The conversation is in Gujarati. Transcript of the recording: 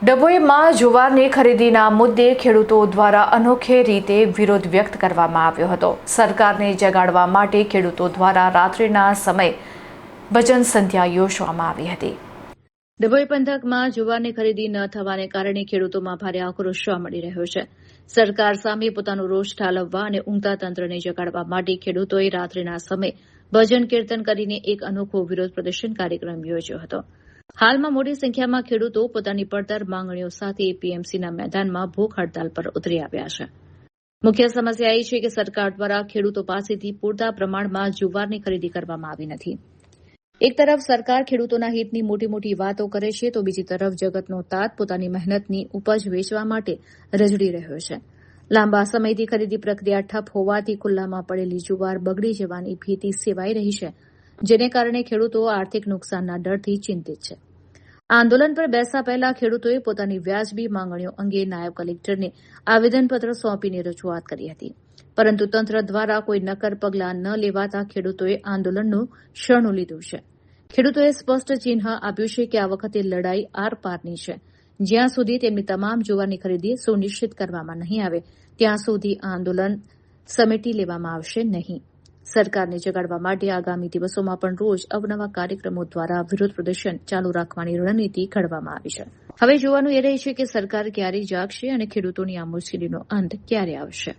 ડભોઈમાં જુવારની ખરીદીના મુદ્દે ખેડૂતો દ્વારા અનોખી રીતે વિરોધ વ્યક્ત કરવામાં આવ્યો હતો। સરકારને જગાડવા માટે ખેડૂતો દ્વારા રાત્રિના સમયે ભજન સંધ્યા યોજવામાં આવી હતી। ડભોઈ પંથકમાં જુવારની ખરીદી ન થવાને કારણે ખેડૂતોમાં ભારે આક્રોશ જોવા મળી રહ્યો છે। સરકાર સામે પોતાનો રોષ ઠાલવવા અને ઊંઘતા તંત્રને જગાડવા માટે ખેડૂતોએ રાત્રિના સમયે ભજન કીર્તન કરીને એક અનોખો વિરોધ પ્રદર્શન કાર્યક્રમ યોજ્યો હતો। હાલમાં મોટી સંખ્યામાં ખેડૂતો પોતાની પડતર માંગણીઓ સાથે એપીએમસીના મેદાનમાં ભૂખ હડતાલ પર ઉતરી આવ્યા છે। મુખ્ય સમસ્યા એ છે કે સરકાર દ્વારા ખેડૂતો પાસેથી પૂરતા પ્રમાણમાં જુવારની ખરીદી કરવામાં આવી નથી। એક તરફ સરકાર ખેડૂતોના હિતની મોટી મોટી વાતો કરે છે તો બીજી તરફ જગતનો તાત પોતાની મહેનતની ઉપજ વેચવા માટે રઝળી રહ્યો છે। લાંબા સમયથી ખરીદી પ્રક્રિયા ઠપ હોવાથી ખુલ્લામાં પડેલી જુવાર બગડી જવાની ભીતિ સેવાઈ રહી છે, જેને કારણે ખેડૂતો આર્થિક નુકસાનના ડરથી ચિંતિત છે। આંદોલન પર બેસતા પહેલા ખેડૂતોએ પોતાની વ્યાજબી માંગણીઓ અંગે નાયબ કલેક્ટરને આવેદનપત્ર સોંપીને રજૂઆત કરી હતી, પરંતુ તંત્ર દ્વારા કોઈ નક્કર પગલાં ન લેવાતા ખેડૂતોએ આંદોલનનું શરણું લીધું છે। ખેડૂતોએ સ્પષ્ટ ચિહ્ન આપ્યું છે કે આ વખતે લડાઈ આરપારની છે। જ્યાં સુધી તેમની તમામ જુવારની ખરીદી સુનિશ્ચિત કરવામાં નહીં આવે ત્યાં સુધી આંદોલન સમેટી લેવામાં આવશે નહીં। સરકારને જગાડવા માટે આગામી દિવસોમાં પણ રોજ અવનવા કાર્યક્રમો દ્વારા વિરોધ પ્રદર્શન ચાલુ રાખવાની રણનીતિ ઘડવામાં આવી છે। હવે જોવાનું એ રહે છે કે સરકાર ક્યારે જાગશે અને ખેડૂતોની આ મુશ્કેલીનો અંત ક્યારે આવશે।